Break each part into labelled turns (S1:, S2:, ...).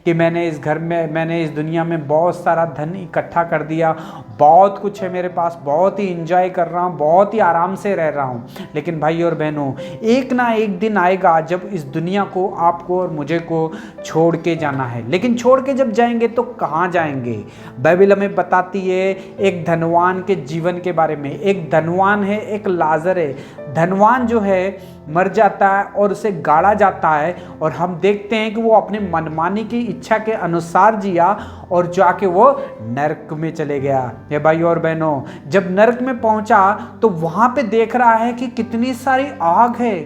S1: कि मैंने इस दुनिया में बहुत सारा धन इकट्ठा कर दिया, बहुत कुछ है मेरे पास, बहुत ही इंजॉय कर रहा हूँ, बहुत ही आराम से रह रहा हूँ। लेकिन भाई और बहनों, एक ना एक दिन आएगा जब इस दुनिया को, आपको और मुझे को छोड़ के जाना है। लेकिन छोड़ के जब जाएंगे तो कहाँ जाएंगे? बाइबल हमें बताती है एक धनवान के जीवन के बारे में। एक धनवान है, एक लाजर है। धनवान जो है मर जाता है और उसे गाड़ा जाता है, और हम देखते हैं कि वो अपने मनमानी की इच्छा के अनुसार जिया और जाके वो नरक में चले गया। ये भाई और बहनों, जब नरक में पहुंचा तो वहां पे देख रहा है कि कितनी सारी आग है,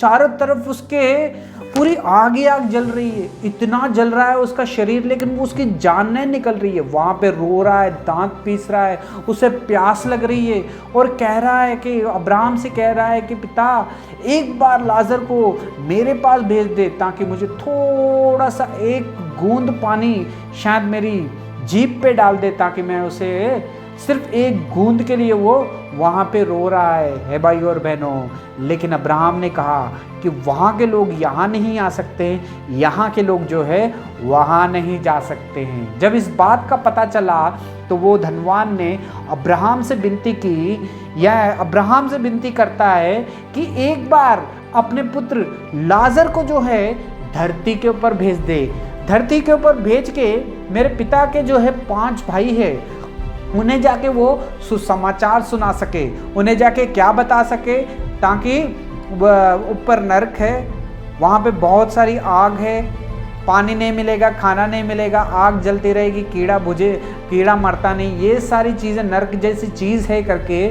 S1: चारों तरफ उसके पूरी आग ही आग जल रही है, इतना जल रहा है उसका शरीर, लेकिन वो उसकी जान नहीं निकल रही है। वहां पे रो रहा है, दांत पीस रहा है, उसे प्यास लग रही है और कह रहा है कि अब्राहम से कह रहा है कि पिता, एक बार लाजर को मेरे पास भेज दे ताकि मुझे थोड़ा सा एक बूंद पानी शायद मेरी जीभ पे डाल दे, ताकि मैं उसे सिर्फ एक बूंद के लिए, वो वहाँ पे रो रहा है भाई और बहनों। लेकिन अब्राहम ने कहा कि वहाँ के लोग यहाँ नहीं आ सकते, यहाँ के लोग जो है वहाँ नहीं जा सकते हैं। जब इस बात का पता चला तो वो धनवान ने अब्राहम से विनती की, या अब्राहम से विनती करता है कि एक बार अपने पुत्र लाजर को जो है धरती के ऊपर भेज दे, धरती के ऊपर भेज के मेरे पिता के जो है 5 भाई है, उन्हें जाके वो सुसमाचार सुना सके, उन्हें जाके क्या बता सके, ताकि ऊपर नरक है, वहाँ पे बहुत सारी आग है, पानी नहीं मिलेगा, खाना नहीं मिलेगा, आग जलती रहेगी, कीड़ा मरता नहीं, ये सारी चीज़ें नरक जैसी चीज़ है करके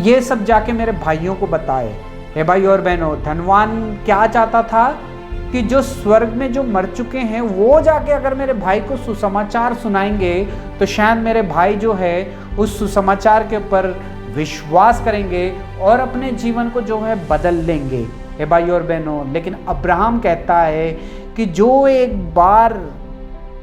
S1: ये सब जाके मेरे भाइयों को बताए। हे भाई और बहनों, धनवान क्या चाहता था कि जो स्वर्ग में जो मर चुके हैं वो जाके अगर मेरे भाई को सुसमाचार सुनाएंगे तो शायद मेरे भाई जो है उस सुसमाचार के ऊपर विश्वास करेंगे और अपने जीवन को जो है बदल लेंगे। हे भाई और बहनों, लेकिन अब्राहम कहता है कि जो एक बार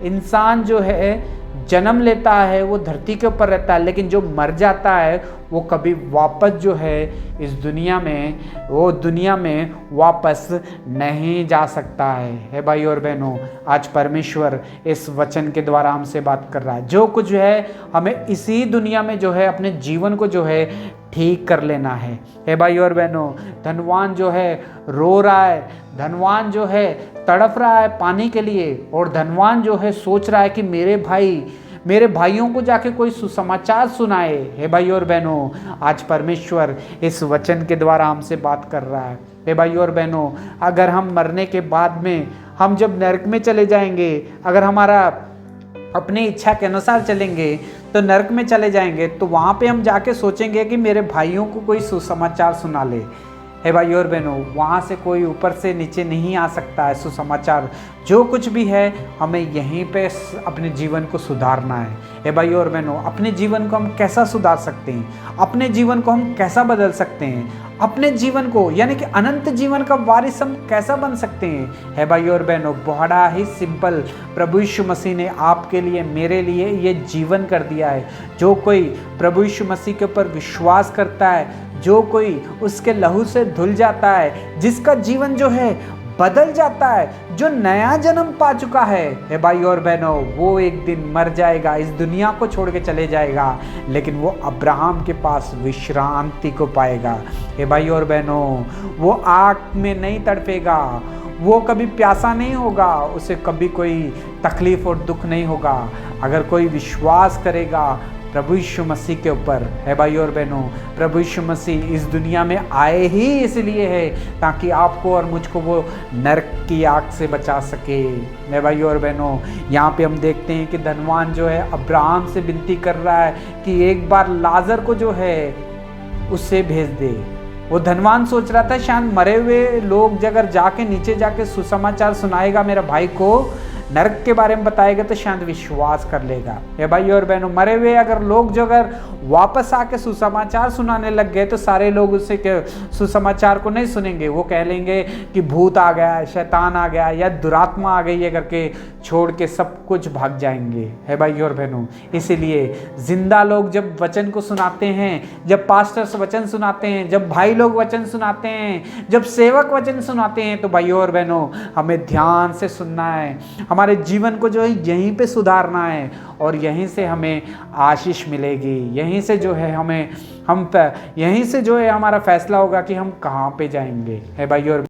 S1: इंसान जो है जन्म लेता है वो धरती के ऊपर रहता है, लेकिन जो मर जाता है वो कभी वापस जो है इस दुनिया में, वो दुनिया में वापस नहीं जा सकता है। हे भाई और बहनों, आज परमेश्वर इस वचन के द्वारा हमसे बात कर रहा है। जो कुछ है हमें इसी दुनिया में जो है अपने जीवन को जो है ठीक कर लेना है। हे भाई और बहनों, धनवान जो है रो रहा है, धनवान जो है तड़प रहा है पानी के लिए, और धनवान जो है सोच रहा है कि मेरे भाइयों को जाके कोई सुसमाचार सुनाए। हे भाई और बहनों, आज परमेश्वर इस वचन के द्वारा हमसे बात कर रहा है। हे भाई और बहनों, अगर हम मरने के बाद में हम जब नरक में चले जाएंगे, अगर हमारा अपनी इच्छा के अनुसार चलेंगे तो नरक में चले जाएंगे, तो वहाँ पे हम जाके सोचेंगे कि मेरे भाइयों को कोई सुसमाचार सुना ले। हे भाई और बहनों, वहाँ से कोई ऊपर से नीचे नहीं आ सकता है सुसमाचार। जो कुछ भी है हमें यहीं पे अपने जीवन को सुधारना है। हे भाई और बहनों, अपने जीवन को हम कैसा सुधार सकते हैं, अपने जीवन को हम कैसा बदल सकते हैं, अपने जीवन को यानी कि अनंत जीवन का वारिस हम कैसा बन सकते हैं? हे भाई और बहनों, बड़ा ही सिंपल, प्रभु यीशु मसीह ने आपके लिए, मेरे लिए ये जीवन कर दिया है। जो कोई प्रभु यीशु मसीह के ऊपर विश्वास करता है, जो कोई उसके लहू से धुल जाता है, जिसका जीवन जो है बदल जाता है, जो नया जन्म पा चुका है, हे भाई और बहनों, वो एक दिन मर जाएगा, इस दुनिया को छोड़ के चले जाएगा, लेकिन वो अब्राहम के पास विश्रांति को पाएगा। हे भाई और बहनों, वो आग में नहीं तड़पेगा, वो कभी प्यासा नहीं होगा, उसे कभी कोई तकलीफ और दुख नहीं होगा। अगर कोई विश्वास करेगा प्रभु यीशु मसीह के ऊपर, है भाई और बहनों, प्रभु यीशु मसीह इस दुनिया में आए ही इसलिए है ताकि आपको और मुझको वो नरक की आग से बचा सके। है भाई और बहनों, यहाँ पे हम देखते हैं कि धनवान जो है अब्राहम से विनती कर रहा है कि एक बार लाजर को जो है उससे भेज दे। वो धनवान सोच रहा था शायद मरे हुए लोग अगर जाके नीचे जाके सुसमाचार सुनाएगा, मेरा भाई को नरक के बारे में बताएगा तो शायद विश्वास कर लेगा। ये भाई और बहनों, मरे हुए अगर लोग जो अगर वापस आके सुसमाचार सुनाने लग गए तो सारे लोग उससे सुसमाचार को नहीं सुनेंगे। वो कह लेंगे कि भूत आ गया, शैतान आ गया या दुरात्मा आ गई है करके छोड़ के सब कुछ भाग जाएंगे। है भाई और बहनों, इसीलिए जिंदा लोग जब वचन को सुनाते हैं, जब पास्टर्स वचन सुनाते हैं, जब भाई लोग वचन सुनाते हैं, जब सेवक वचन सुनाते हैं, तो भाई और बहनों हमें ध्यान से सुनना है। हमारे जीवन को जो है यहीं पे सुधारना है और यहीं से हमें आशीष मिलेगी, यहीं से जो है यहीं से जो है हमारा फैसला होगा कि हम कहाँ पे जाएंगे है भाई और